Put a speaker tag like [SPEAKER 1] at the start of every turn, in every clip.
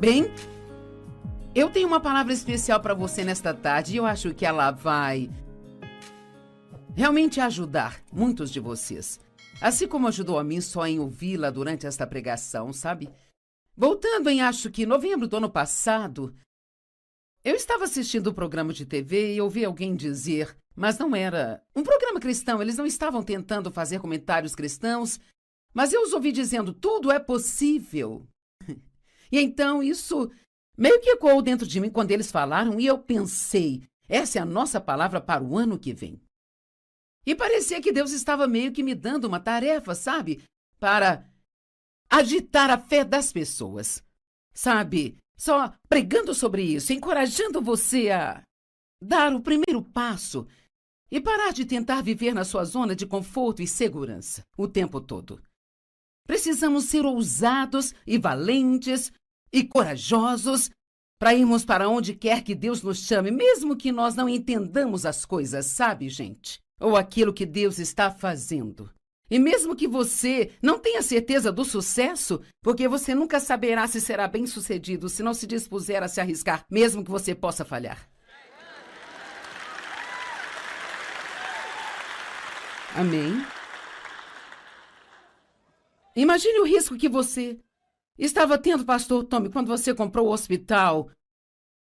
[SPEAKER 1] Bem, eu tenho uma palavra especial para você nesta tarde e eu acho que ela vai realmente ajudar muitos de vocês. Assim como ajudou a mim só em ouvi-la durante esta pregação, sabe? Voltando em, acho que novembro do ano passado, eu estava assistindo um programa de TV e ouvi alguém dizer, mas não era um programa cristão, eles não estavam tentando fazer comentários cristãos, mas eu os ouvi dizendo, tudo é possível. E então isso meio que ecoou dentro de mim quando eles falaram e eu pensei, essa é a nossa palavra para o ano que vem. E parecia que Deus estava meio que me dando uma tarefa, sabe? Para agitar a fé das pessoas. Sabe? Só pregando sobre isso, encorajando você a dar o primeiro passo e parar de tentar viver na sua zona de conforto e segurança o tempo todo. Precisamos ser ousados e valentes e corajosos para irmos para onde quer que Deus nos chame, mesmo que nós não entendamos as coisas, sabe, gente? Ou aquilo que Deus está fazendo. E mesmo que você não tenha certeza do sucesso, porque você nunca saberá se será bem-sucedido se não se dispuser a se arriscar, mesmo que você possa falhar. Amém? Imagine o risco que você estava tendo, pastor Tommy, quando você comprou o hospital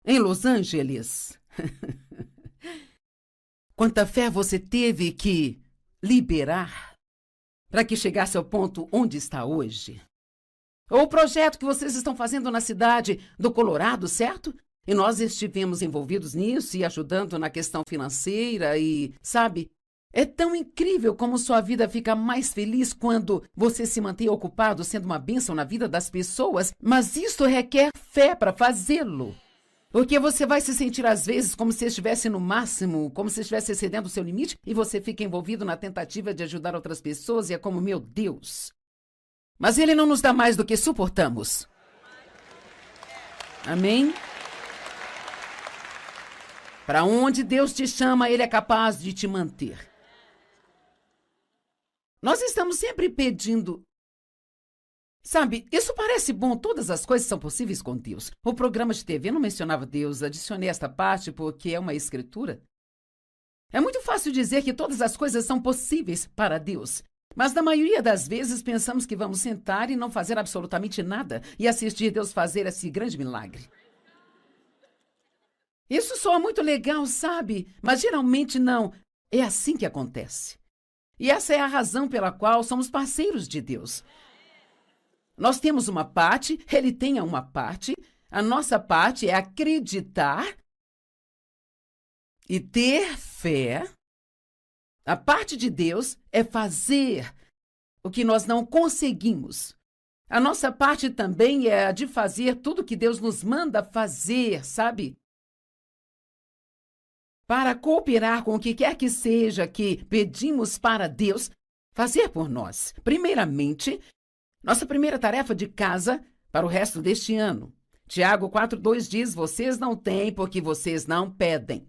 [SPEAKER 1] em Los Angeles. Quanta fé você teve que liberar para que chegasse ao ponto onde está hoje. Ou o projeto que vocês estão fazendo na cidade do Colorado, certo? E nós estivemos envolvidos nisso e ajudando na questão financeira e, sabe, é tão incrível como sua vida fica mais feliz quando você se mantém ocupado sendo uma bênção na vida das pessoas, mas isso requer fé para fazê-lo. Porque você vai se sentir às vezes como se estivesse no máximo, como se estivesse excedendo o seu limite e você fica envolvido na tentativa de ajudar outras pessoas e é como, meu Deus. Mas Ele não nos dá mais do que suportamos. Amém? Para onde Deus te chama, Ele é capaz de te manter. Nós estamos sempre pedindo. Sabe, isso parece bom, todas as coisas são possíveis com Deus. O programa de TV não mencionava Deus, adicionei esta parte porque é uma escritura. É muito fácil dizer que todas as coisas são possíveis para Deus, mas na maioria das vezes pensamos que vamos sentar e não fazer absolutamente nada e assistir Deus fazer esse grande milagre. Isso soa muito legal, sabe? Mas geralmente não. É assim que acontece. E essa é a razão pela qual somos parceiros de Deus. Nós temos uma parte, Ele tem uma parte, a nossa parte é acreditar e ter fé. A parte de Deus é fazer o que nós não conseguimos. A nossa parte também é a de fazer tudo que Deus nos manda fazer, sabe? Para cooperar com o que quer que seja que pedimos para Deus fazer por nós. Primeiramente, nossa primeira tarefa de casa para o resto deste ano. Tiago 4:2 diz, vocês não têm porque vocês não pedem.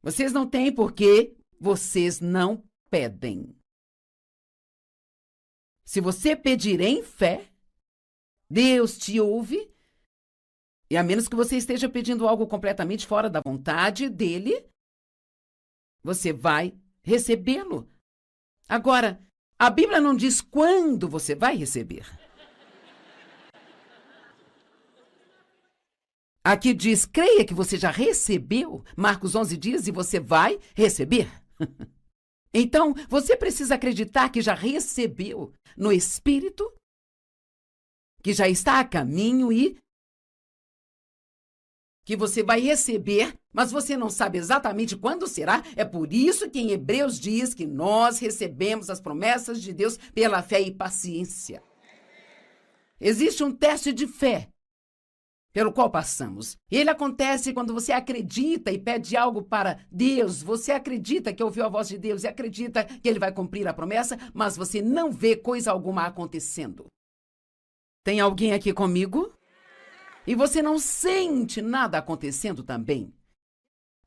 [SPEAKER 1] Vocês não têm porque vocês não pedem. Se você pedir em fé, Deus te ouve, e a menos que você esteja pedindo algo completamente fora da vontade dele, você vai recebê-lo. Agora, a Bíblia não diz quando você vai receber. Aqui diz, creia que você já recebeu. Marcos 11 diz, e você vai receber. Então, você precisa acreditar que já recebeu no Espírito, que já está a caminho e que você vai receber, mas você não sabe exatamente quando será. É por isso que em Hebreus diz que nós recebemos as promessas de Deus pela fé e paciência. Existe um teste de fé pelo qual passamos. Ele acontece quando você acredita e pede algo para Deus. Você acredita que ouviu a voz de Deus e acredita que Ele vai cumprir a promessa, mas você não vê coisa alguma acontecendo. Tem alguém aqui comigo? E você não sente nada acontecendo também.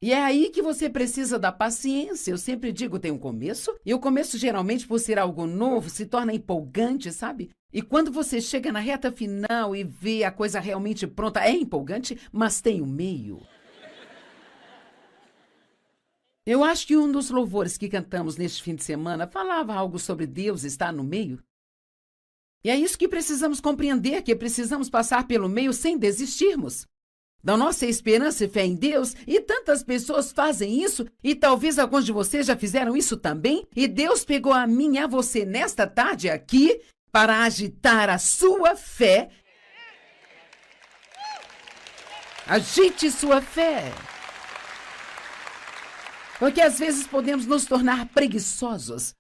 [SPEAKER 1] E é aí que você precisa da paciência. Eu sempre digo, tem um começo. E o começo, geralmente, por ser algo novo, se torna empolgante, sabe? E quando você chega na reta final e vê a coisa realmente pronta, é empolgante, mas tem o meio. Eu acho que um dos louvores que cantamos neste fim de semana falava algo sobre Deus estar no meio. E é isso que precisamos compreender, que precisamos passar pelo meio sem desistirmos da nossa esperança e fé em Deus, e tantas pessoas fazem isso, e talvez alguns de vocês já fizeram isso também, e Deus pegou a mim e a você nesta tarde aqui para agitar a sua fé. Agite sua fé. Porque às vezes podemos nos tornar preguiçosos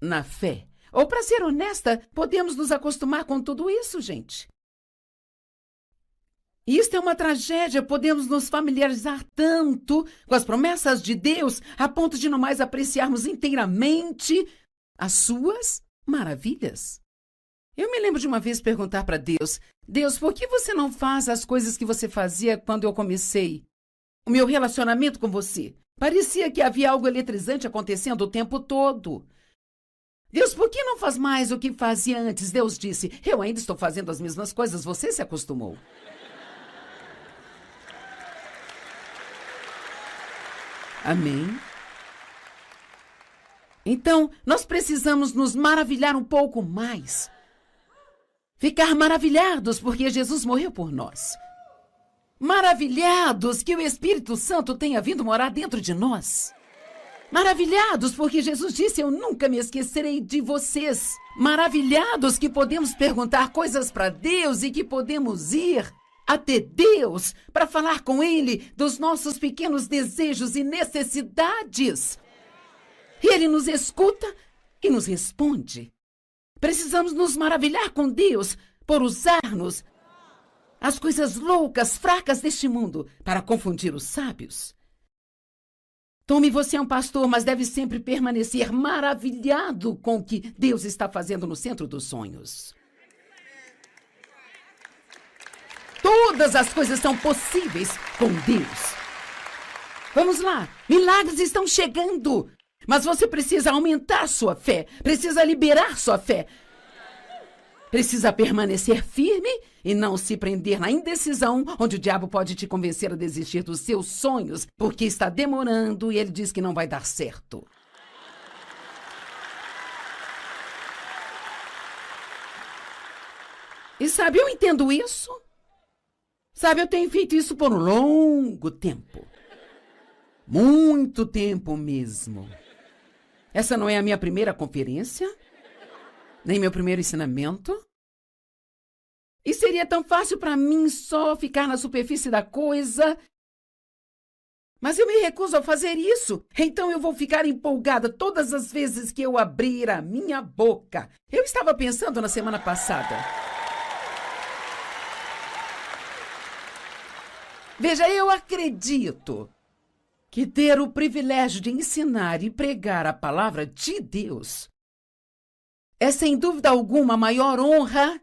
[SPEAKER 1] na fé. Ou, para ser honesta, podemos nos acostumar com tudo isso, gente. E isto é uma tragédia. Podemos nos familiarizar tanto com as promessas de Deus a ponto de não mais apreciarmos inteiramente as suas maravilhas. Eu me lembro de uma vez perguntar para Deus: Deus, por que você não faz as coisas que você fazia quando eu comecei o meu relacionamento com você? Parecia que havia algo eletrizante acontecendo o tempo todo. Deus, por que não faz mais o que fazia antes? Deus disse: eu ainda estou fazendo as mesmas coisas, você se acostumou. Amém? Então, nós precisamos nos maravilhar um pouco mais. Ficar maravilhados porque Jesus morreu por nós. Maravilhados que o Espírito Santo tenha vindo morar dentro de nós. Maravilhados porque Jesus disse: eu nunca me esquecerei de vocês. Maravilhados que podemos perguntar coisas para Deus e que podemos ir até Deus para falar com Ele dos nossos pequenos desejos e necessidades. E Ele nos escuta e nos responde. Precisamos nos maravilhar com Deus por usar-nos as coisas loucas, fracas deste mundo para confundir os sábios. Tome, você é um pastor, mas deve sempre permanecer maravilhado com o que Deus está fazendo no centro dos sonhos. Todas as coisas são possíveis com Deus. Vamos lá, milagres estão chegando, mas você precisa aumentar sua fé, precisa liberar sua fé. Precisa permanecer firme e não se prender na indecisão, onde o diabo pode te convencer a desistir dos seus sonhos, porque está demorando e ele diz que não vai dar certo. E sabe, eu entendo isso. Sabe, eu tenho feito isso por um longo tempo. Muito tempo mesmo. Essa não é a minha primeira conferência, nem meu primeiro ensinamento. E seria tão fácil para mim só ficar na superfície da coisa. Mas eu me recuso a fazer isso. Então eu vou ficar empolgada todas as vezes que eu abrir a minha boca. Eu estava pensando na semana passada. Veja, eu acredito que ter o privilégio de ensinar e pregar a palavra de Deus é, sem dúvida alguma, a maior honra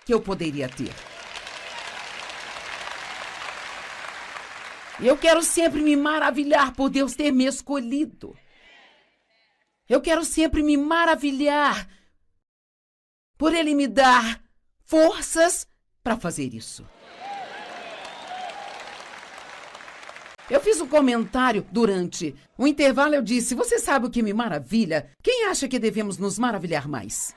[SPEAKER 1] que eu poderia ter. E eu quero sempre me maravilhar por Deus ter me escolhido. Eu quero sempre me maravilhar por Ele me dar forças para fazer isso. Eu fiz um comentário durante o intervalo, eu disse: você sabe o que me maravilha? Quem acha que devemos nos maravilhar mais?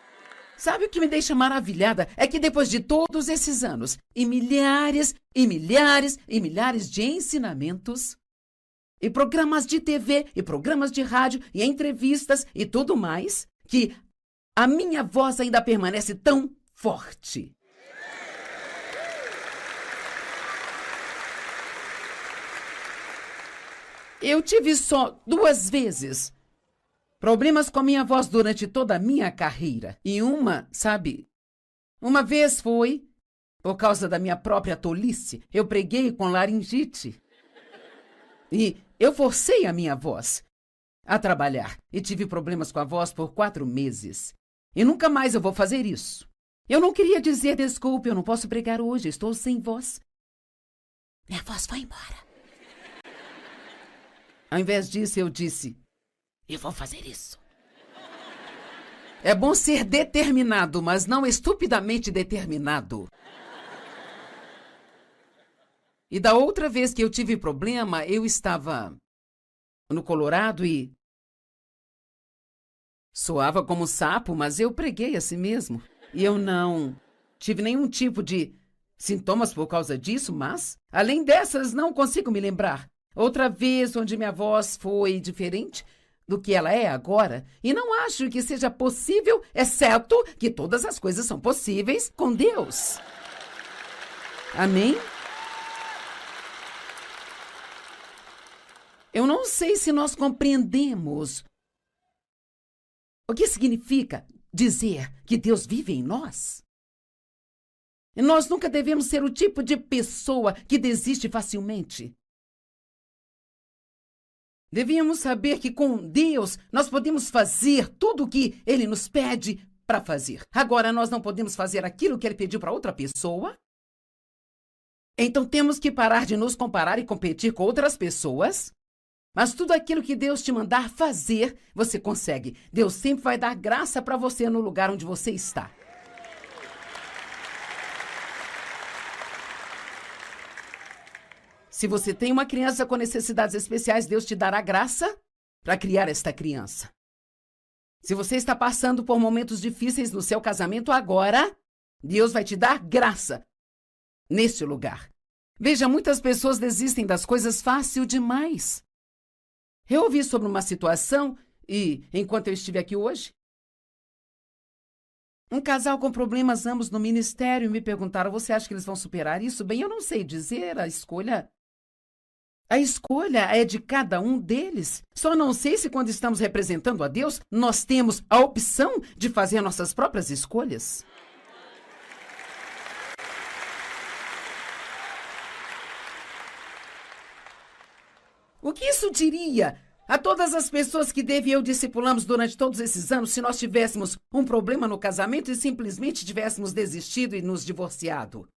[SPEAKER 1] Sabe o que me deixa maravilhada? É que depois de todos esses anos, e milhares, e milhares, e milhares de ensinamentos, e programas de TV, e programas de rádio, e entrevistas, e tudo mais, que a minha voz ainda permanece tão forte. Eu tive só 2 vezes problemas com a minha voz durante toda a minha carreira. E uma vez foi por causa da minha própria tolice. Eu preguei com laringite. E eu forcei a minha voz a trabalhar. E tive problemas com a voz por 4 meses. E nunca mais eu vou fazer isso. Eu não queria dizer: desculpe, eu não posso pregar hoje, estou sem voz. Minha voz foi embora. Ao invés disso, eu disse: eu vou fazer isso. É bom ser determinado, mas não estupidamente determinado. E da outra vez que eu tive problema, eu estava no Colorado e soava como sapo, mas eu preguei a si mesmo. E eu não tive nenhum tipo de sintomas por causa disso, mas, além dessas, não consigo me lembrar. Outra vez onde minha voz foi diferente do que ela é agora, e não acho que seja possível, exceto que todas as coisas são possíveis com Deus. Amém? Eu não sei se nós compreendemos o que significa dizer que Deus vive em nós. E nós nunca devemos ser o tipo de pessoa que desiste facilmente. Devíamos saber que com Deus nós podemos fazer tudo o que Ele nos pede para fazer. Agora, nós não podemos fazer aquilo que Ele pediu para outra pessoa. Então, temos que parar de nos comparar e competir com outras pessoas. Mas tudo aquilo que Deus te mandar fazer, você consegue. Deus sempre vai dar graça para você no lugar onde você está. Se você tem uma criança com necessidades especiais, Deus te dará graça para criar esta criança. Se você está passando por momentos difíceis no seu casamento agora, Deus vai te dar graça neste lugar. Veja, muitas pessoas desistem das coisas fácil demais. Eu ouvi sobre uma situação e, enquanto eu estive aqui hoje, um casal com problemas ambos no ministério me perguntaram, você acha que eles vão superar isso? Bem, eu não sei dizer, a escolha é de cada um deles. Só não sei se quando estamos representando a Deus, nós temos a opção de fazer nossas próprias escolhas. O que isso diria a todas as pessoas que Dave e eu discipulamos durante todos esses anos se nós tivéssemos um problema no casamento e simplesmente tivéssemos desistido e nos divorciado?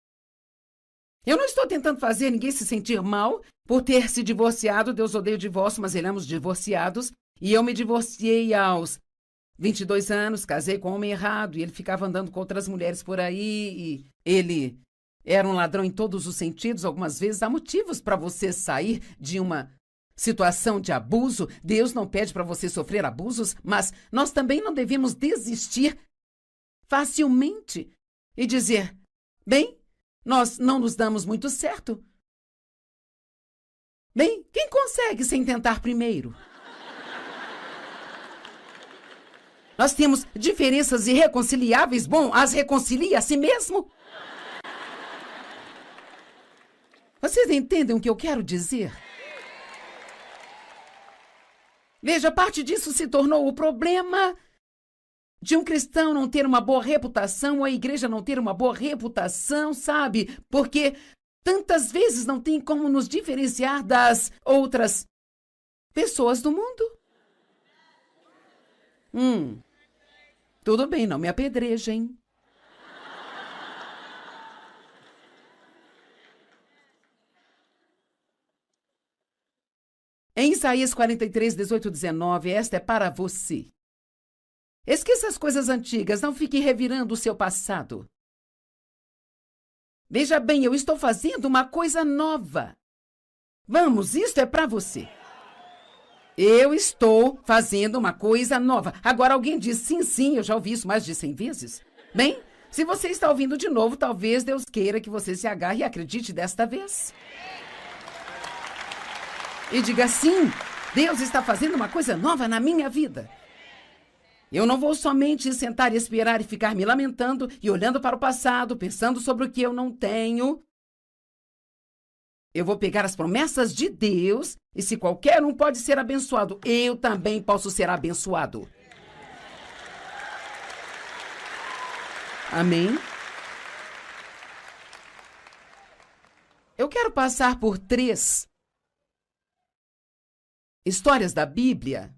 [SPEAKER 1] Eu não estou tentando fazer ninguém se sentir mal por ter se divorciado. Deus odeia o divórcio, mas ele ama os divorciados. E eu me divorciei aos 22 anos, casei com um homem errado, e ele ficava andando com outras mulheres por aí, e ele era um ladrão em todos os sentidos. Algumas vezes há motivos para você sair de uma situação de abuso. Deus não pede para você sofrer abusos, mas nós também não devemos desistir facilmente e dizer, bem, nós não nos damos muito certo. Bem, quem consegue sem tentar primeiro? Nós temos diferenças irreconciliáveis. Bom, as reconcilia a si mesmo. Vocês entendem o que eu quero dizer? Veja, parte disso se tornou o problema de um cristão não ter uma boa reputação, ou a igreja não ter uma boa reputação, sabe? Porque tantas vezes não tem como nos diferenciar das outras pessoas do mundo. Tudo bem, não me apedrejem. Em Isaías 43, 18, 19, esta é para você. Esqueça as coisas antigas, não fique revirando o seu passado. Veja bem, eu estou fazendo uma coisa nova. Vamos, isto é para você. Eu estou fazendo uma coisa nova. Agora alguém diz sim, sim, eu já ouvi isso mais de 100 vezes. Bem, se você está ouvindo de novo, talvez Deus queira que você se agarre e acredite desta vez. E diga sim, Deus está fazendo uma coisa nova na minha vida. Eu não vou somente sentar e esperar e ficar me lamentando e olhando para o passado, pensando sobre o que eu não tenho. Eu vou pegar as promessas de Deus e se qualquer um pode ser abençoado, eu também posso ser abençoado. Amém? Eu quero passar por 3 histórias da Bíblia.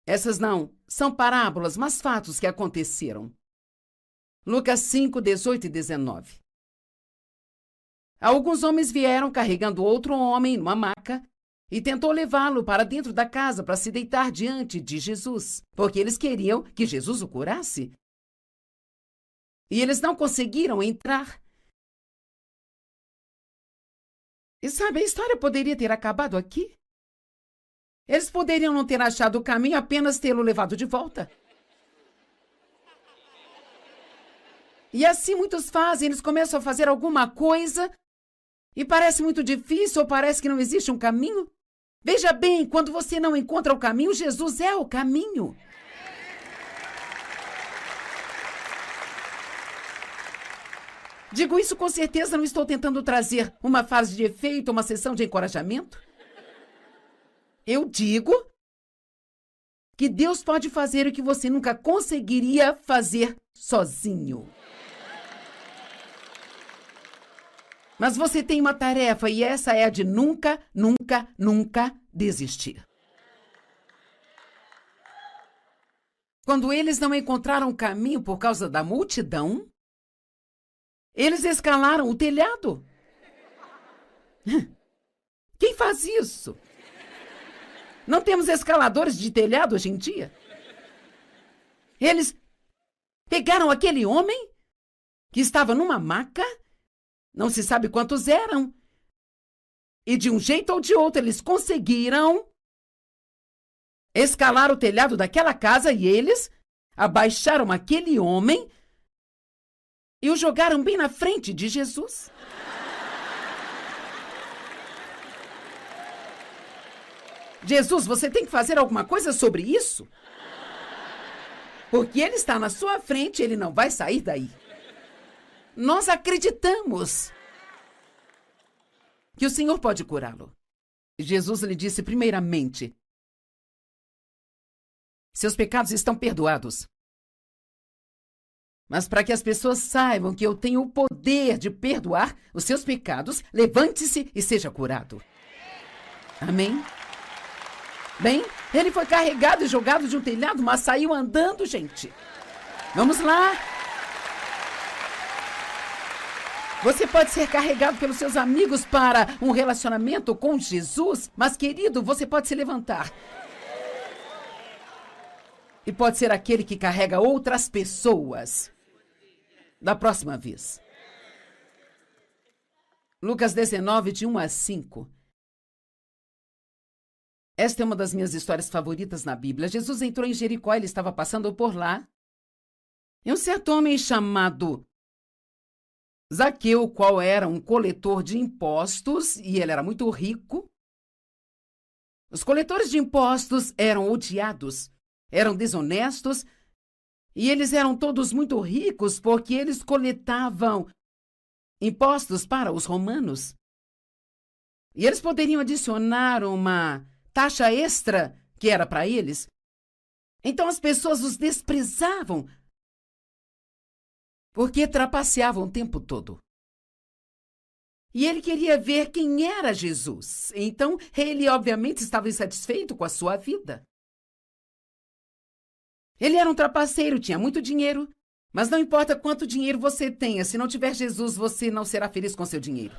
[SPEAKER 1] Essas não são parábolas, mas fatos que aconteceram. Lucas 5, 18 e 19. Alguns homens vieram carregando outro homem numa maca e tentou levá-lo para dentro da casa para se deitar diante de Jesus, porque eles queriam que Jesus o curasse. E eles não conseguiram entrar. E sabe, a história poderia ter acabado aqui. Eles poderiam não ter achado o caminho, apenas tê-lo levado de volta. E assim muitos fazem, eles começam a fazer alguma coisa e parece muito difícil ou parece que não existe um caminho. Veja bem, quando você não encontra o caminho, Jesus é o caminho. Digo isso com certeza, não estou tentando trazer uma frase de efeito, uma sessão de encorajamento. Eu digo que Deus pode fazer o que você nunca conseguiria fazer sozinho. Mas você tem uma tarefa e essa é a de nunca, nunca, nunca desistir. Quando eles não encontraram caminho por causa da multidão, eles escalaram o telhado. Quem faz isso? Não temos escaladores de telhado hoje em dia? Eles pegaram aquele homem que estava numa maca, não se sabe quantos eram, e de um jeito ou de outro eles conseguiram escalar o telhado daquela casa e eles abaixaram aquele homem e o jogaram bem na frente de Jesus. Jesus, você tem que fazer alguma coisa sobre isso? Porque ele está na sua frente, ele não vai sair daí. Nós acreditamos que o Senhor pode curá-lo. Jesus lhe disse primeiramente: seus pecados estão perdoados. Mas para que as pessoas saibam que eu tenho o poder de perdoar os seus pecados, levante-se e seja curado. Amém? Bem, ele foi carregado e jogado de um telhado, mas saiu andando, gente. Vamos lá. Você pode ser carregado pelos seus amigos para um relacionamento com Jesus, mas, querido, você pode se levantar. E pode ser aquele que carrega outras pessoas da próxima vez. Lucas 19, de 1 a 5. Esta é uma das minhas histórias favoritas na Bíblia. Jesus entrou em Jericó, ele estava passando por lá. E um certo homem chamado Zaqueu, qual era um coletor de impostos, e ele era muito rico. Os coletores de impostos eram odiados, eram desonestos, e eles eram todos muito ricos porque eles coletavam impostos para os romanos. E eles poderiam adicionar uma taxa extra que era para eles. Então as pessoas os desprezavam porque trapaceavam o tempo todo. E ele queria ver quem era Jesus. Então ele obviamente estava insatisfeito com a sua vida. Ele era um trapaceiro, tinha muito dinheiro, mas não importa quanto dinheiro você tenha, se não tiver Jesus, você não será feliz com seu dinheiro.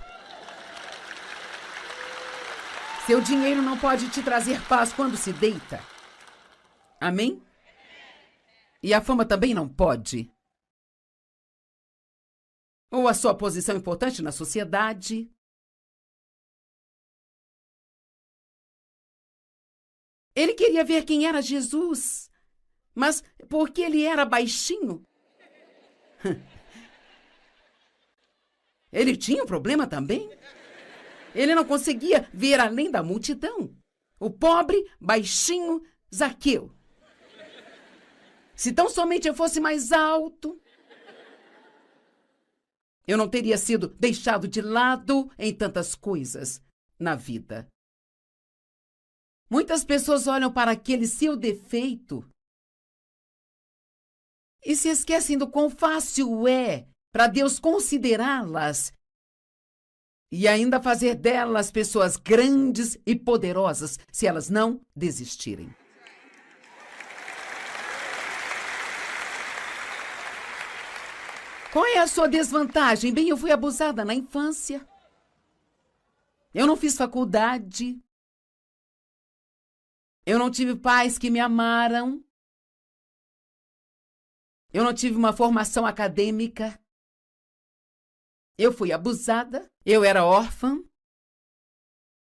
[SPEAKER 1] Seu dinheiro não pode te trazer paz quando se deita. Amém? E a fama também não pode. Ou a sua posição importante na sociedade. Ele queria ver quem era Jesus, mas porque ele era baixinho. Ele tinha um problema também. Ele não conseguia ver além da multidão. O pobre, baixinho Zaqueu. Se tão somente eu fosse mais alto, eu não teria sido deixado de lado em tantas coisas na vida. Muitas pessoas olham para aquele seu defeito e se esquecem do quão fácil é para Deus considerá-las e ainda fazer delas pessoas grandes e poderosas se elas não desistirem. Qual é a sua desvantagem? Bem, eu fui abusada na infância. Eu não fiz faculdade. Eu não tive pais que me amaram. Eu não tive uma formação acadêmica. Eu fui abusada. Eu era órfã.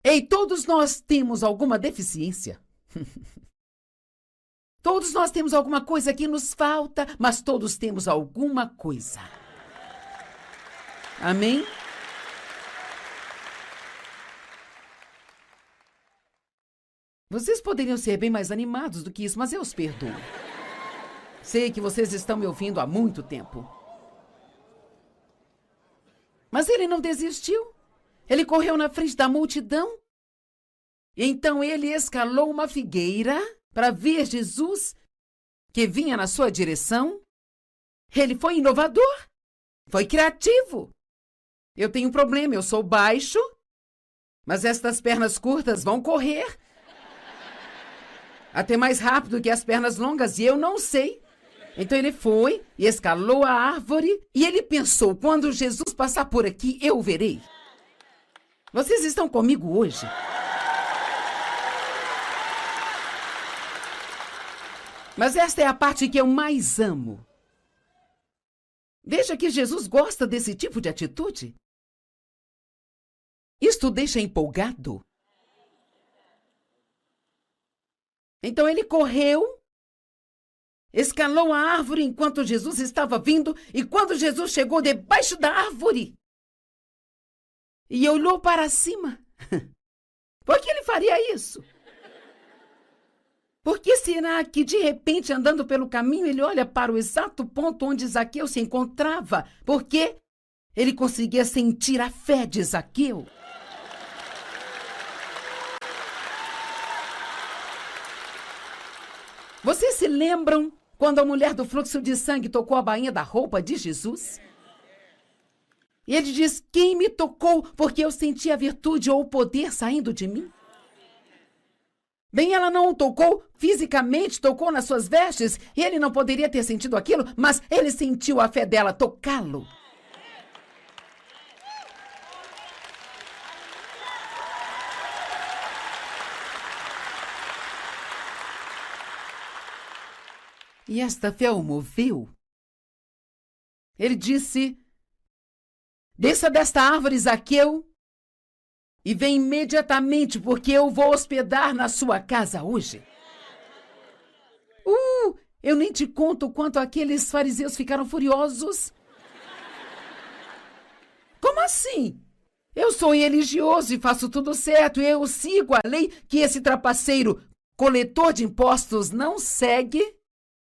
[SPEAKER 1] Ei, todos nós temos alguma deficiência. Todos nós temos alguma coisa que nos falta, mas todos temos alguma coisa. Amém? Vocês poderiam ser bem mais animados do que isso, mas eu os perdoo. Sei que vocês estão me ouvindo há muito tempo. Mas ele não desistiu. Ele correu na frente da multidão. E então ele escalou uma figueira para ver Jesus, que vinha na sua direção. Ele foi inovador. Foi criativo. Eu tenho um problema, eu sou baixo, mas estas pernas curtas vão correr até mais rápido que as pernas longas, e eu não sei. Então ele foi e escalou a árvore, e ele pensou, quando Jesus passar por aqui, eu o verei. Vocês estão comigo hoje? Mas esta é a parte que eu mais amo. Veja que Jesus gosta desse tipo de atitude. Isto deixa empolgado. Então ele correu, escalou a árvore enquanto Jesus estava vindo, e quando Jesus chegou debaixo da árvore e olhou para cima, por que ele faria isso? Por que será que, de repente, andando pelo caminho, ele olha para o exato ponto onde Zaqueu se encontrava? Porque ele conseguia sentir a fé de Zaqueu. Vocês se lembram quando a mulher do fluxo de sangue tocou a bainha da roupa de Jesus? E ele diz, quem me tocou? Porque eu senti a virtude ou o poder saindo de mim. Bem, ela não o tocou fisicamente, tocou nas suas vestes, e ele não poderia ter sentido aquilo, mas ele sentiu a fé dela tocá-lo. E esta fé o moveu. Ele disse, desça desta árvore, Zaqueu, e vem imediatamente, porque eu vou hospedar na sua casa hoje. Eu nem te conto o quanto aqueles fariseus ficaram furiosos. Como assim? Eu sou religioso e faço tudo certo, eu sigo a lei que esse trapaceiro, coletor de impostos, não segue.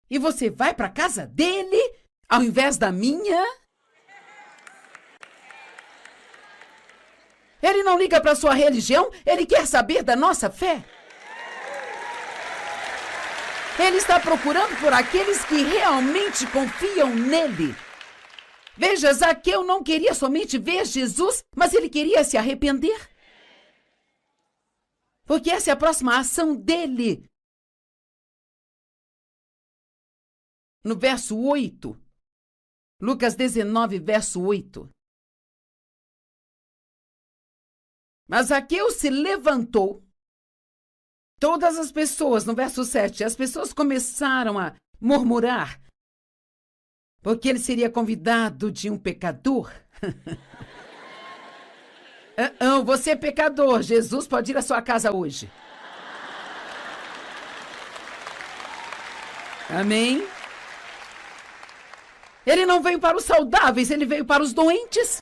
[SPEAKER 1] E você vai para a casa dele, ao invés da minha? Ele não liga para a sua religião, ele quer saber da nossa fé. Ele está procurando por aqueles que realmente confiam nele. Veja, Zaqueu não queria somente ver Jesus, mas ele queria se arrepender. Porque essa é a próxima ação dele. No verso 8, Lucas 19, verso 8. Mas Zaqueu se levantou. Todas as pessoas, no verso 7, as pessoas começaram a murmurar, porque ele seria convidado de um pecador. Você é pecador, Jesus pode ir à sua casa hoje. Amém? Ele não veio para os saudáveis, ele veio para os doentes.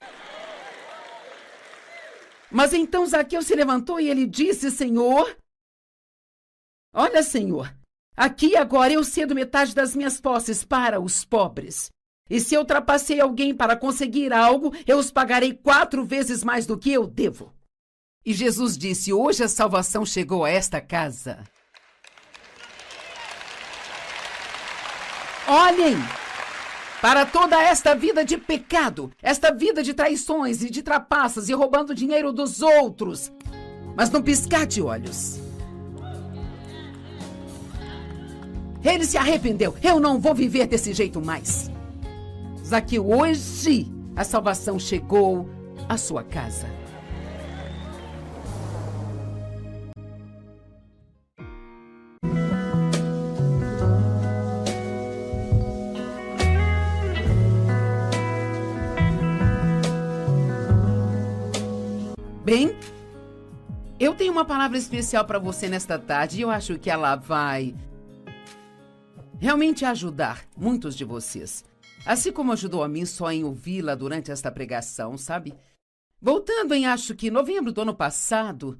[SPEAKER 1] Mas então Zaqueu se levantou e ele disse, Senhor, olha, Senhor, aqui agora eu cedo metade das minhas posses para os pobres. E se eu trapacei alguém para conseguir algo, eu os pagarei 4 vezes mais do que eu devo. E Jesus disse, hoje a salvação chegou a esta casa. Olhem para toda esta vida de pecado, esta vida de traições e de trapaças e roubando dinheiro dos outros. Mas num piscar de olhos, ele se arrependeu. Eu não vou viver desse jeito mais. Zaqueu, hoje a salvação chegou à sua casa. ' Bem, eu tenho uma palavra especial para você nesta tarde e eu acho que ela vai realmente ajudar muitos de vocês. Assim como ajudou a mim só em ouvi-la durante esta pregação, sabe? Voltando em, acho que novembro do ano passado,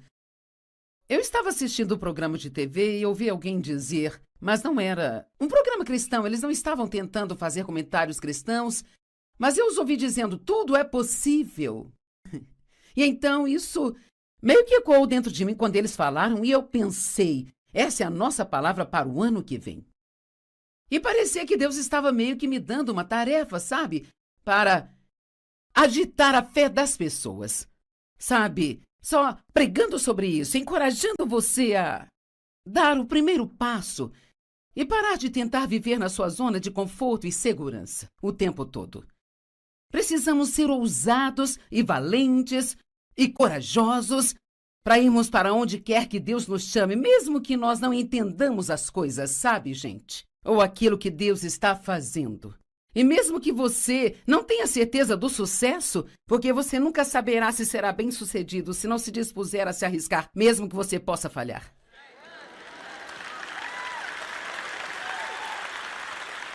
[SPEAKER 1] eu estava assistindo um programa de TV e ouvi alguém dizer, mas não era um programa cristão, eles não estavam tentando fazer comentários cristãos, mas eu os ouvi dizendo, tudo é possível. E então isso meio que ecoou dentro de mim quando eles falaram e eu pensei, essa é a nossa palavra para o ano que vem. E parecia que Deus estava meio que me dando uma tarefa, sabe? Para agitar a fé das pessoas. Sabe? Só pregando sobre isso, encorajando você a dar o primeiro passo e parar de tentar viver na sua zona de conforto e segurança o tempo todo. Precisamos ser ousados e valentes e corajosos para irmos para onde quer que Deus nos chame, mesmo que nós não entendamos as coisas, sabe, gente? Ou aquilo que Deus está fazendo. E mesmo que você não tenha certeza do sucesso, porque você nunca saberá se será bem-sucedido se não se dispuser a se arriscar, mesmo que você possa falhar.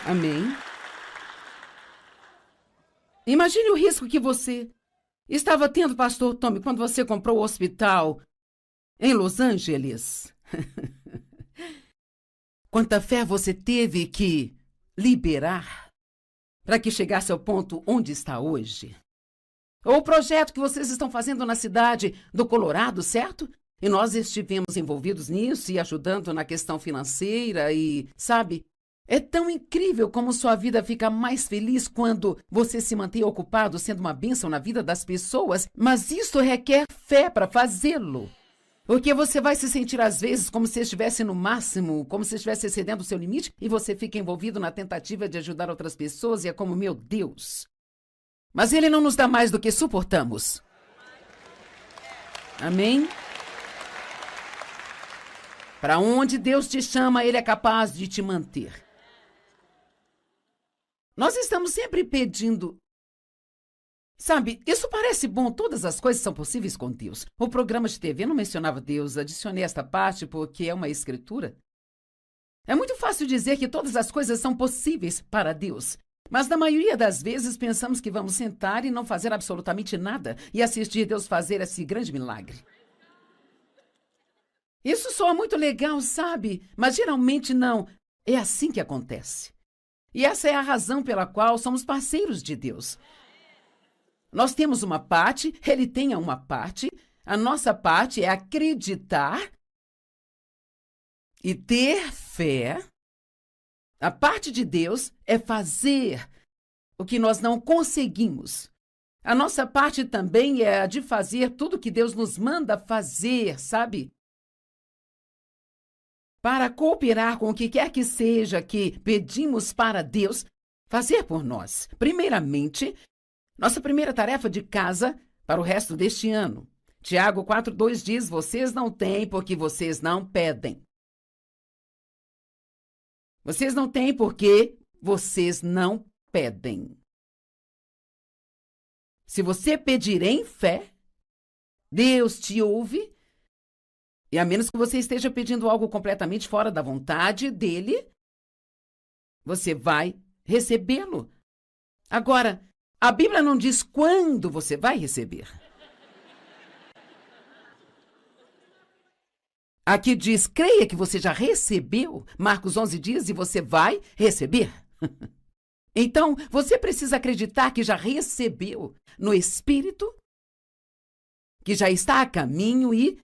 [SPEAKER 1] Amém? Imagine o risco que você estava tendo, pastor Tommy, quando você comprou o hospital em Los Angeles. Quanta fé você teve que liberar para que chegasse ao ponto onde está hoje? Ou o projeto que vocês estão fazendo na cidade do Colorado, certo? E nós estivemos envolvidos nisso e ajudando na questão financeira e, sabe, é tão incrível como sua vida fica mais feliz quando você se mantém ocupado sendo uma bênção na vida das pessoas, mas isso requer fé para fazê-lo. Porque você vai se sentir, às vezes, como se estivesse no máximo, como se estivesse excedendo o seu limite, e você fica envolvido na tentativa de ajudar outras pessoas, e é como, meu Deus. Mas Ele não nos dá mais do que suportamos. Amém? Para onde Deus te chama, Ele é capaz de te manter. Nós estamos sempre pedindo. Sabe, isso parece bom, todas as coisas são possíveis com Deus. O programa de TV não mencionava Deus, adicionei esta parte porque é uma escritura. É muito fácil dizer que todas as coisas são possíveis para Deus, mas na maioria das vezes pensamos que vamos sentar e não fazer absolutamente nada e assistir Deus fazer esse grande milagre. Isso soa muito legal, sabe? Mas geralmente não. É assim que acontece. E essa é a razão pela qual somos parceiros de Deus. Nós temos uma parte, Ele tem uma parte, a nossa parte é acreditar e ter fé. A parte de Deus é fazer o que nós não conseguimos. A nossa parte também é a de fazer tudo que Deus nos manda fazer, sabe? Para cooperar com o que quer que seja que pedimos para Deus fazer por nós. Primeiramente, nossa primeira tarefa de casa para o resto deste ano. Tiago 4:2 diz, vocês não têm porque vocês não pedem. Vocês não têm porque vocês não pedem. Se você pedir em fé, Deus te ouve, e a menos que você esteja pedindo algo completamente fora da vontade dele, você vai recebê-lo. Agora, a Bíblia não diz quando você vai receber. Aqui diz, creia que você já recebeu. Marcos 11 diz, e você vai receber. Então, você precisa acreditar que já recebeu no Espírito, que já está a caminho e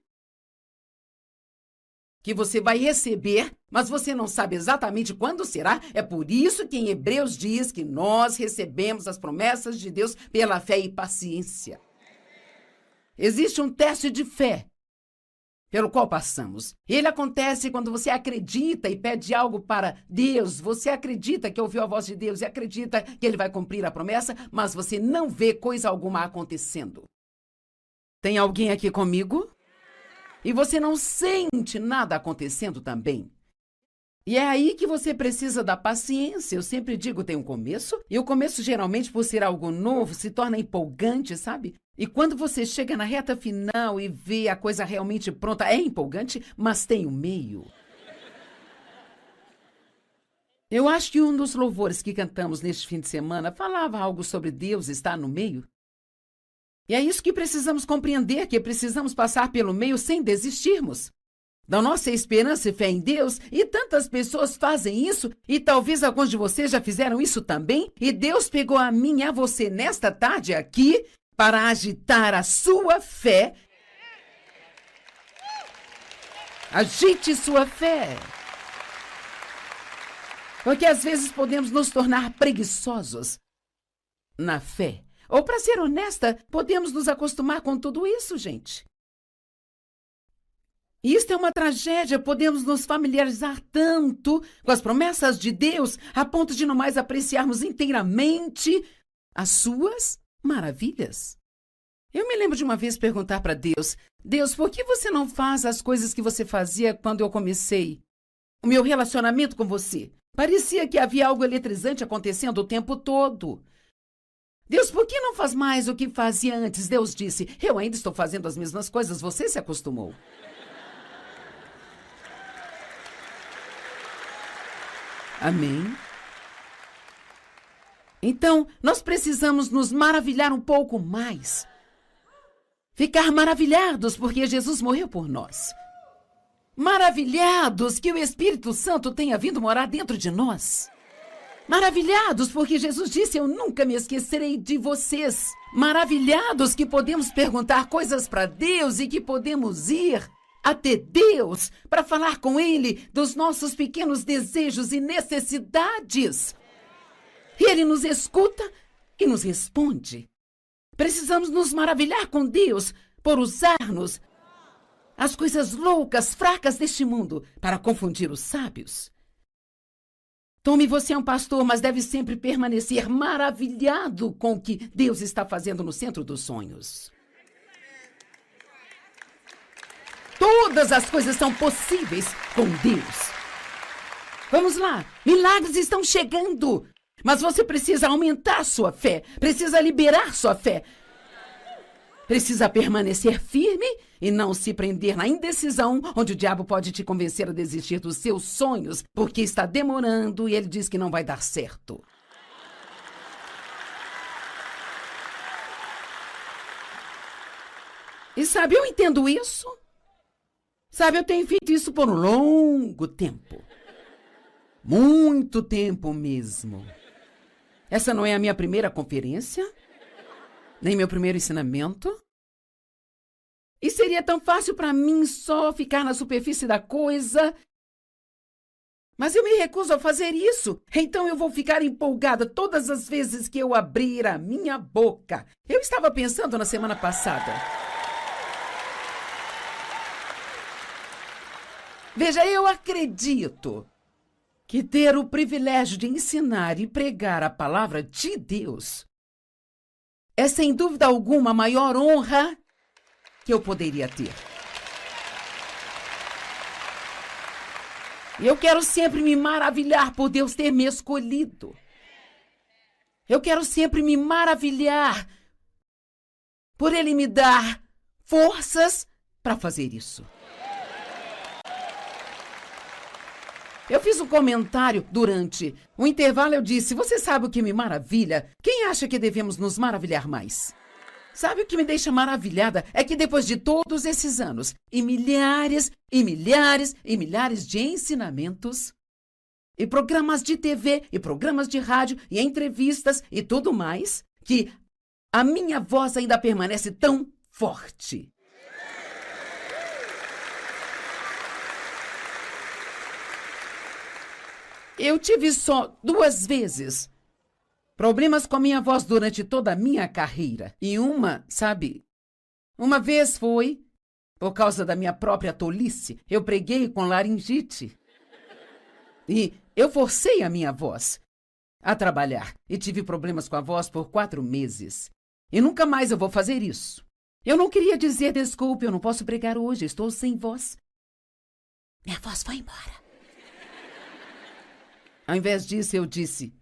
[SPEAKER 1] que você vai receber, mas você não sabe exatamente quando será. É por isso que em Hebreus diz que nós recebemos as promessas de Deus pela fé e paciência. Existe um teste de fé pelo qual passamos. Ele acontece quando você acredita e pede algo para Deus. Você acredita que ouviu a voz de Deus e acredita que Ele vai cumprir a promessa, mas você não vê coisa alguma acontecendo. Tem alguém aqui comigo? E você não sente nada acontecendo também. E é aí que você precisa da paciência. Eu sempre digo, tem um começo, e o começo, geralmente, por ser algo novo, se torna empolgante, sabe? E quando você chega na reta final e vê a coisa realmente pronta, é empolgante, mas tem o meio. Eu acho que um dos louvores que cantamos neste fim de semana falava algo sobre Deus estar no meio. E é isso que precisamos compreender, que precisamos passar pelo meio sem desistirmos da nossa esperança e fé em Deus, e tantas pessoas fazem isso, e talvez alguns de vocês já fizeram isso também, e Deus pegou a mim e a você nesta tarde aqui para agitar a sua fé. Agite sua fé. Porque às vezes podemos nos tornar preguiçosos na fé. Ou, para ser honesta, podemos nos acostumar com tudo isso, gente. E isto é uma tragédia. Podemos nos familiarizar tanto com as promessas de Deus a ponto de não mais apreciarmos inteiramente as suas maravilhas. Eu me lembro de uma vez perguntar para Deus: Deus, por que você não faz as coisas que você fazia quando eu comecei o meu relacionamento com você? Parecia que havia algo eletrizante acontecendo o tempo todo. Deus, por que não faz mais o que fazia antes? Deus disse: eu ainda estou fazendo as mesmas coisas, você se acostumou. Amém? Então, nós precisamos nos maravilhar um pouco mais. Ficar maravilhados porque Jesus morreu por nós. Maravilhados que o Espírito Santo tenha vindo morar dentro de nós. Maravilhados porque Jesus disse: eu nunca me esquecerei de vocês. Maravilhados que podemos perguntar coisas para Deus e que podemos ir até Deus para falar com Ele dos nossos pequenos desejos e necessidades. E Ele nos escuta e nos responde. Precisamos nos maravilhar com Deus por usar-nos as coisas loucas, fracas deste mundo para confundir os sábios. Tome, você é um pastor, mas deve sempre permanecer maravilhado com o que Deus está fazendo no centro dos sonhos. Todas as coisas são possíveis com Deus. Vamos lá, milagres estão chegando, mas você precisa aumentar sua fé, precisa liberar sua fé. Precisa permanecer firme e não se prender na indecisão, onde o diabo pode te convencer a desistir dos seus sonhos, porque está demorando e ele diz que não vai dar certo. E sabe, eu entendo isso. Sabe, eu tenho feito isso por um longo tempo. Muito tempo mesmo. Essa não é a minha primeira conferência, nem meu primeiro ensinamento. E seria tão fácil para mim só ficar na superfície da coisa. Mas eu me recuso a fazer isso. Então eu vou ficar empolgada todas as vezes que eu abrir a minha boca. Eu estava pensando na semana passada. Veja, eu acredito que ter o privilégio de ensinar e pregar a palavra de Deus é, sem dúvida alguma, a maior honra que eu poderia ter. E eu quero sempre me maravilhar por Deus ter me escolhido. Eu quero sempre me maravilhar por Ele me dar forças para fazer isso. Eu fiz um comentário durante o intervalo, eu disse: você sabe o que me maravilha? Quem acha que devemos nos maravilhar mais? Sabe o que me deixa maravilhada? É que depois de todos esses anos, e milhares, e milhares, e milhares de ensinamentos, e programas de TV, e programas de rádio, e entrevistas, e tudo mais, que a minha voz ainda permanece tão forte. Eu tive só 2 vezes problemas com a minha voz durante toda a minha carreira. E uma vez foi por causa da minha própria tolice. Eu preguei com laringite. E eu forcei a minha voz a trabalhar. E tive problemas com a voz por 4 meses. E nunca mais eu vou fazer isso. Eu não queria dizer: desculpe, eu não posso pregar hoje, estou sem voz. Minha voz foi embora. Ao invés disso, eu disse: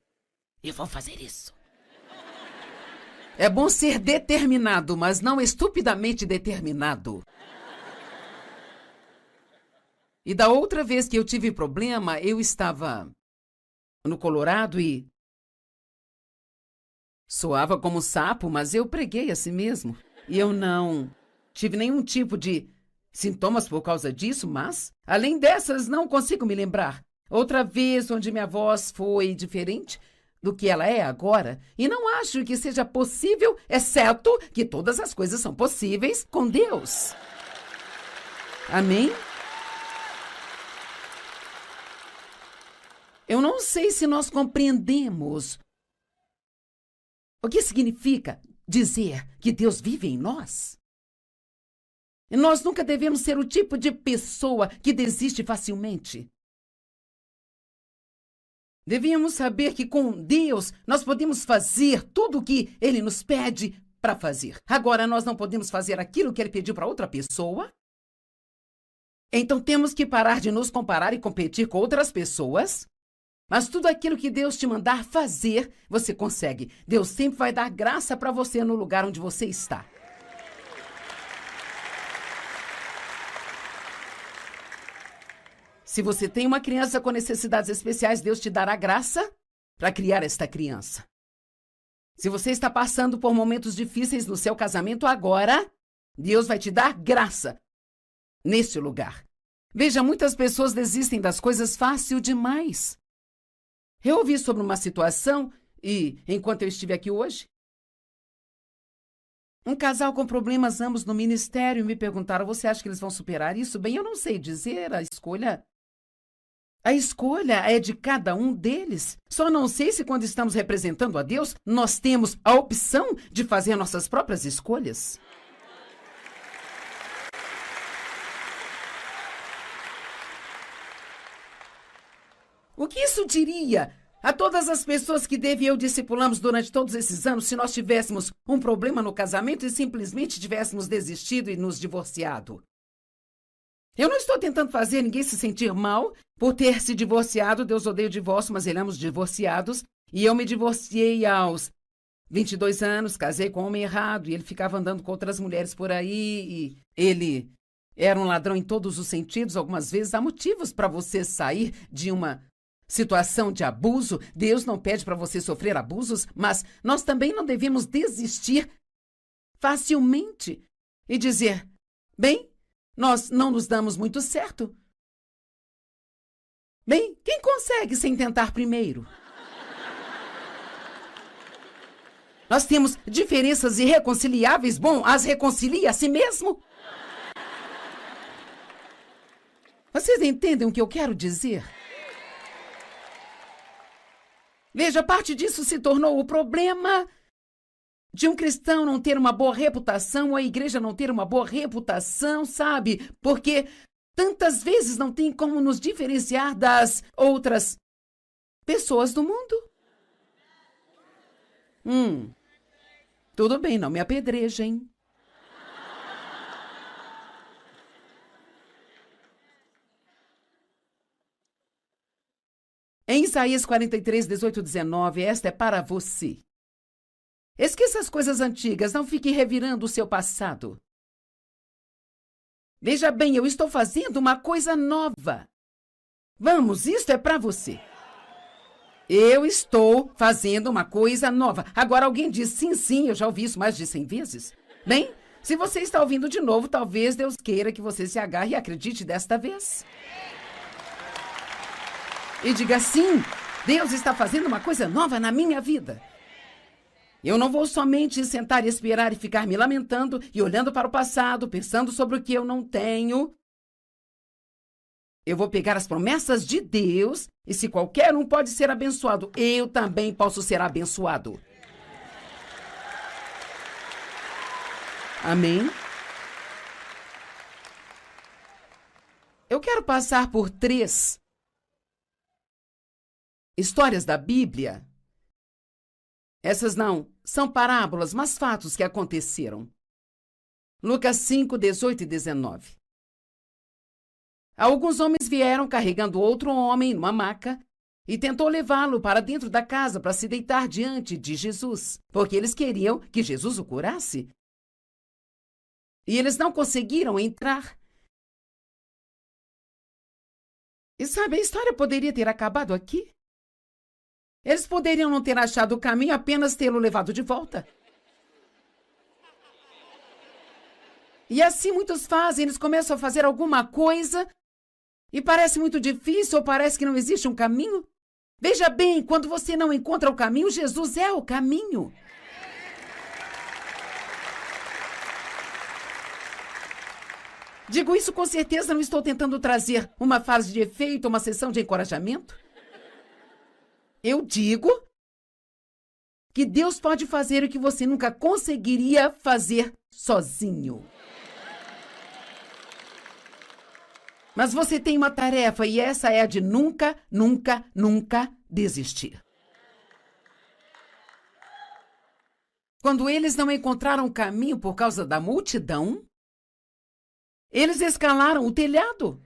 [SPEAKER 1] eu vou fazer isso. É bom ser determinado, mas não estupidamente determinado. E da outra vez que eu tive problema, eu estava no Colorado e soava como sapo, mas eu preguei a si mesmo. E eu não tive nenhum tipo de sintomas por causa disso, mas, além dessas, não consigo me lembrar. Outra vez onde minha voz foi diferente do que ela é agora, e não acho que seja possível, exceto que todas as coisas são possíveis com Deus. Amém? Eu não sei se nós compreendemos o que significa dizer que Deus vive em nós. E nós nunca devemos ser o tipo de pessoa que desiste facilmente. Devíamos saber que com Deus nós podemos fazer tudo o que Ele nos pede para fazer. Agora, nós não podemos fazer aquilo que Ele pediu para outra pessoa. Então, temos que parar de nos comparar e competir com outras pessoas. Mas tudo aquilo que Deus te mandar fazer, você consegue. Deus sempre vai dar graça para você no lugar onde você está. Se você tem uma criança com necessidades especiais, Deus te dará graça para criar esta criança. Se você está passando por momentos difíceis no seu casamento agora, Deus vai te dar graça neste lugar. Veja, muitas pessoas desistem das coisas fácil demais. Eu ouvi sobre uma situação e, enquanto eu estive aqui hoje, um casal com problemas ambos no ministério me perguntaram: você acha que eles vão superar isso? Bem, eu não sei dizer, a escolha é de cada um deles. Só não sei se quando estamos representando a Deus, nós temos a opção de fazer nossas próprias escolhas. O que isso diria a todas as pessoas que Dave e eu discipulamos durante todos esses anos se nós tivéssemos um problema no casamento e simplesmente tivéssemos desistido e nos divorciado? Eu não estou tentando fazer ninguém se sentir mal por ter se divorciado. Deus odeia o divórcio, mas ele ama os divorciados. E eu me divorciei aos 22 anos, casei com um homem errado, e ele ficava andando com outras mulheres por aí, e ele era um ladrão em todos os sentidos. Algumas vezes há motivos para você sair de uma situação de abuso. Deus não pede para você sofrer abusos, mas nós também não devemos desistir facilmente e dizer: bem, nós não nos damos muito certo. Bem, quem consegue sem tentar primeiro? Nós temos diferenças irreconciliáveis. Bom, as reconcilie a si mesmo. Vocês entendem o que eu quero dizer? Veja, parte disso se tornou o problema de um cristão não ter uma boa reputação, ou a igreja não ter uma boa reputação, sabe? Porque tantas vezes não tem como nos diferenciar das outras pessoas do mundo. Tudo bem, não me apedrejem. Em Isaías 43, 18 e 19, esta é para você. Esqueça as coisas antigas, não fique revirando o seu passado. Veja bem, eu estou fazendo uma coisa nova. Vamos, isto é para você. Eu estou fazendo uma coisa nova. Agora alguém diz: sim, sim, eu já ouvi isso mais de 100 vezes. Bem, se você está ouvindo de novo, talvez Deus queira que você se agarre e acredite desta vez. E diga: sim, Deus está fazendo uma coisa nova na minha vida. Eu não vou somente sentar e esperar e ficar me lamentando e olhando para o passado, pensando sobre o que eu não tenho. Eu vou pegar as promessas de Deus, e se qualquer um pode ser abençoado, eu também posso ser abençoado. Amém? Eu quero passar por 3 histórias da Bíblia. Essas não são parábolas, mas fatos que aconteceram. Lucas 5, 18 e 19. Alguns homens vieram carregando outro homem numa maca e tentou levá-lo para dentro da casa para se deitar diante de Jesus, porque eles queriam que Jesus o curasse. E eles não conseguiram entrar. E sabe, a história poderia ter acabado aqui. Eles poderiam não ter achado o caminho, apenas tê-lo levado de volta. E assim muitos fazem, eles começam a fazer alguma coisa e parece muito difícil ou parece que não existe um caminho. Veja bem, quando você não encontra o caminho, Jesus é o caminho. Digo isso com certeza, não estou tentando trazer uma frase de efeito, uma sessão de encorajamento. Eu digo que Deus pode fazer o que você nunca conseguiria fazer sozinho. Mas você tem uma tarefa e essa é a de nunca, nunca, nunca desistir. Quando eles não encontraram o caminho por causa da multidão, eles escalaram o telhado.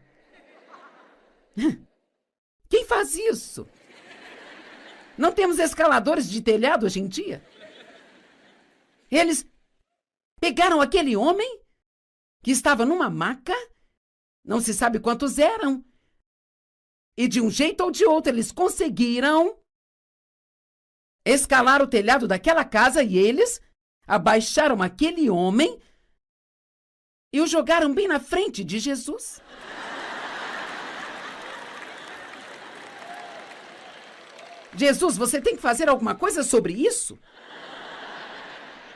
[SPEAKER 1] Quem faz isso? Não temos escaladores de telhado hoje em dia? Eles pegaram aquele homem que estava numa maca, não se sabe quantos eram, e de um jeito ou de outro eles conseguiram escalar o telhado daquela casa e eles abaixaram aquele homem e o jogaram bem na frente de Jesus. Jesus, você tem que fazer alguma coisa sobre isso?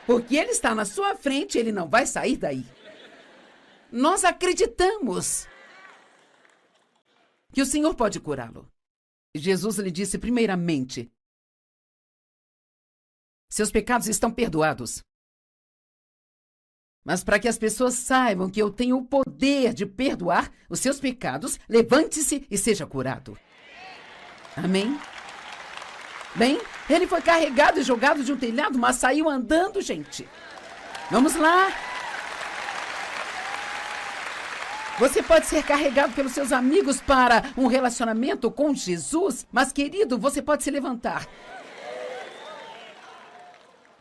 [SPEAKER 1] Porque ele está na sua frente, ele não vai sair daí. Nós acreditamos que o Senhor pode curá-lo. Jesus lhe disse primeiramente: seus pecados estão perdoados. Mas para que as pessoas saibam que eu tenho o poder de perdoar os seus pecados, levante-se e seja curado. Amém? Bem, ele foi carregado e jogado de um telhado, mas saiu andando, gente. Vamos lá. Você pode ser carregado pelos seus amigos para um relacionamento com Jesus, mas, querido, você pode se levantar.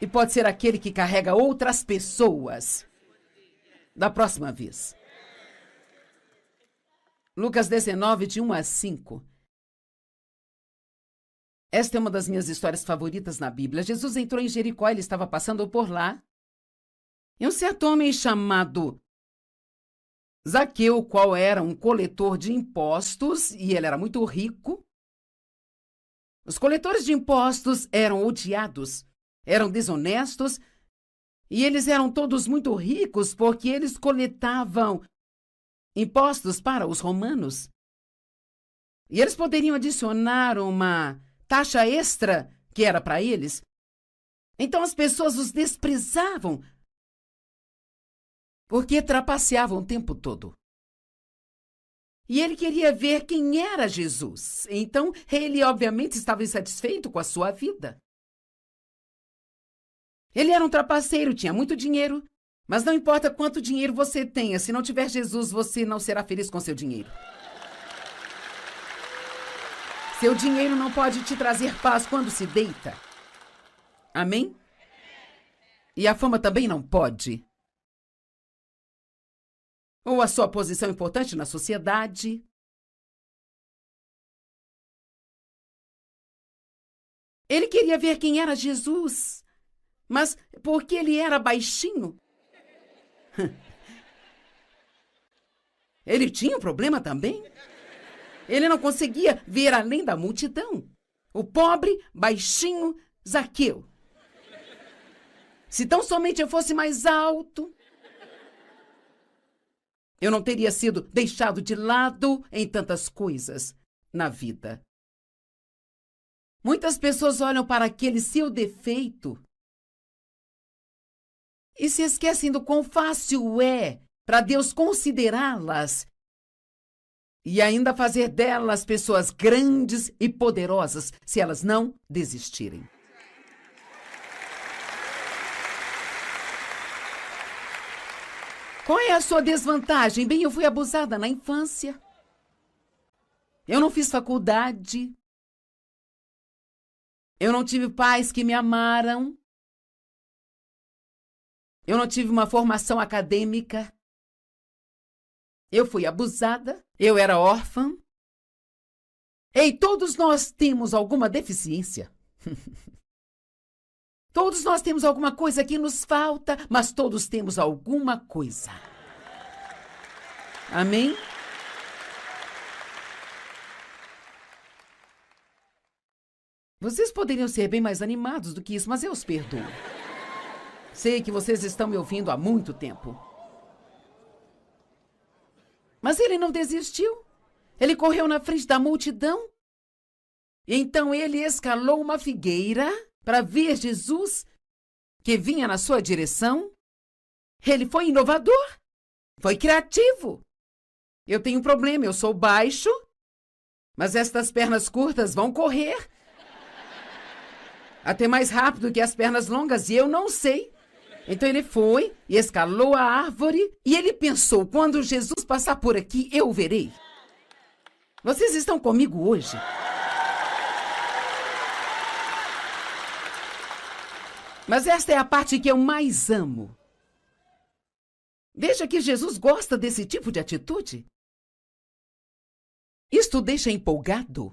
[SPEAKER 1] E pode ser aquele que carrega outras pessoas da próxima vez. Lucas 19, de 1 a 5. Esta é uma das minhas histórias favoritas na Bíblia. Jesus entrou em Jericó, ele estava passando por lá. E um certo homem chamado Zaqueu, qual era um coletor de impostos, e ele era muito rico. Os coletores de impostos eram odiados, eram desonestos, e eles eram todos muito ricos porque eles coletavam impostos para os romanos. E eles poderiam adicionar uma taxa extra que era para eles. Então as pessoas os desprezavam porque trapaceavam o tempo todo. E ele queria ver quem era Jesus. Então ele obviamente estava insatisfeito com a sua vida. Ele era um trapaceiro, tinha muito dinheiro, mas não importa quanto dinheiro você tenha, se não tiver Jesus, você não será feliz com seu dinheiro. Seu dinheiro não pode te trazer paz quando se deita. Amém? E a fama também não pode. Ou a sua posição importante na sociedade. Ele queria ver quem era Jesus, mas porque ele era baixinho. Ele tinha um problema também. Ele não conseguia ver além da multidão. O pobre, baixinho Zaqueu. Se tão somente eu fosse mais alto, eu não teria sido deixado de lado em tantas coisas na vida. Muitas pessoas olham para aquele seu defeito e se esquecem do quão fácil é para Deus considerá-las e ainda fazer delas pessoas grandes e poderosas se elas não desistirem. Qual é a sua desvantagem? Bem, eu fui abusada na infância. Eu não fiz faculdade. Eu não tive pais que me amaram. Eu não tive uma formação acadêmica. Eu fui abusada. Eu era órfã. Ei, todos nós temos alguma deficiência. Todos nós temos alguma coisa que nos falta, mas todos temos alguma coisa. Amém? Vocês poderiam ser bem mais animados do que isso, mas eu os perdoo. Sei que vocês estão me ouvindo há muito tempo. Mas ele não desistiu. Ele correu na frente da multidão. E então ele escalou uma figueira para ver Jesus, que vinha na sua direção. Ele foi inovador. Foi criativo. Eu tenho um problema, eu sou baixo, mas estas pernas curtas vão correr até mais rápido que as pernas longas, e eu não sei. Então ele foi e escalou a árvore, e ele pensou, quando Jesus passar por aqui, eu o verei. Vocês estão comigo hoje? Mas esta é a parte que eu mais amo. Veja que Jesus gosta desse tipo de atitude. Isto o deixa empolgado.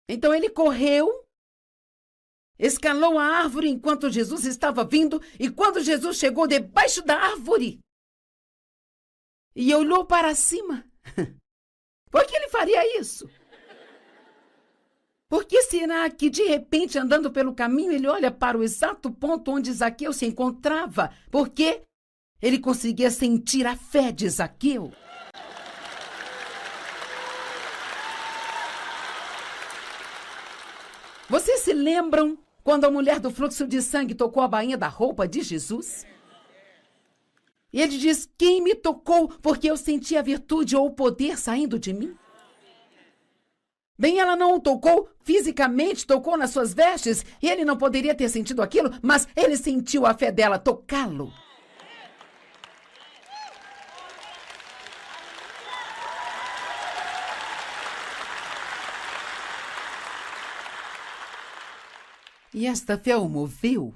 [SPEAKER 1] Então ele correu, escalou a árvore enquanto Jesus estava vindo, e quando Jesus chegou debaixo da árvore e olhou para cima, por que ele faria isso? Por que será que, de repente, andando pelo caminho, ele olha para o exato ponto onde Zaqueu se encontrava? Porque ele conseguia sentir a fé de Zaqueu. Vocês se lembram quando a mulher do fluxo de sangue tocou a bainha da roupa de Jesus? E ele diz, quem me tocou porque eu senti a virtude ou o poder saindo de mim? Bem, ela não o tocou fisicamente, tocou nas suas vestes, e ele não poderia ter sentido aquilo, mas ele sentiu a fé dela tocá-lo. E esta fé o moveu.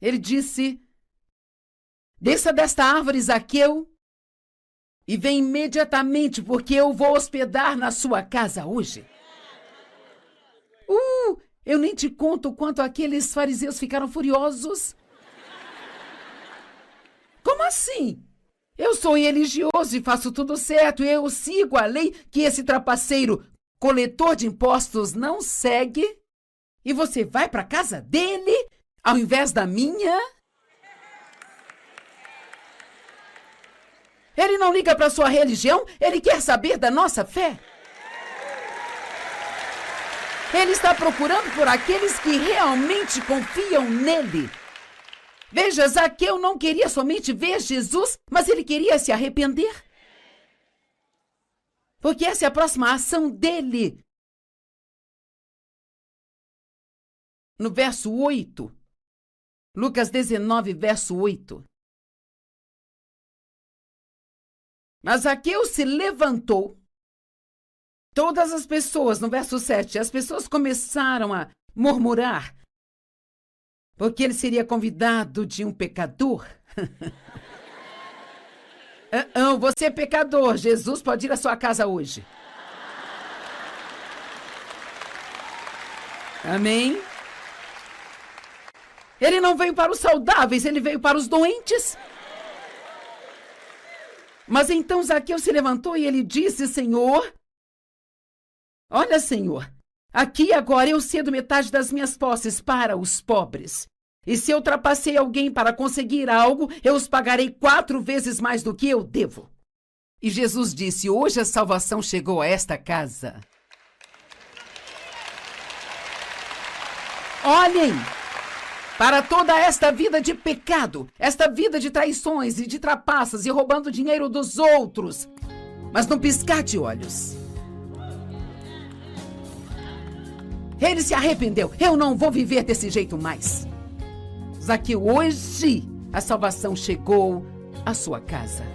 [SPEAKER 1] Ele disse, desça desta árvore, Zaqueu, e vem imediatamente, porque eu vou hospedar na sua casa hoje. Eu nem te conto o quanto aqueles fariseus ficaram furiosos. Como assim? Eu sou religioso e faço tudo certo, eu sigo a lei que esse trapaceiro, coletor de impostos, não segue. E você vai para a casa dele, ao invés da minha? Ele não liga para a sua religião, ele quer saber da nossa fé. Ele está procurando por aqueles que realmente confiam nele. Veja, Zaqueu não queria somente ver Jesus, mas ele queria se arrepender. Porque essa é a próxima ação dele. No verso 8, Lucas 19, verso 8. Mas Zaqueu se levantou. Todas as pessoas, no verso 7, as pessoas começaram a murmurar, porque ele seria convidado de um pecador. Você é pecador, Jesus pode ir à sua casa hoje. Amém? Ele não veio para os saudáveis, ele veio para os doentes. Mas então Zaqueu se levantou e ele disse, Senhor, olha, Senhor, aqui agora eu cedo metade das minhas posses para os pobres. E se eu trapacei alguém para conseguir algo, eu os pagarei 4 vezes mais do que eu devo. E Jesus disse, hoje a salvação chegou a esta casa. Olhem para toda esta vida de pecado, esta vida de traições e de trapaças e roubando dinheiro dos outros. Mas num piscar de olhos, ele se arrependeu. Eu não vou viver desse jeito mais. Zaqueu, hoje a salvação chegou à sua casa.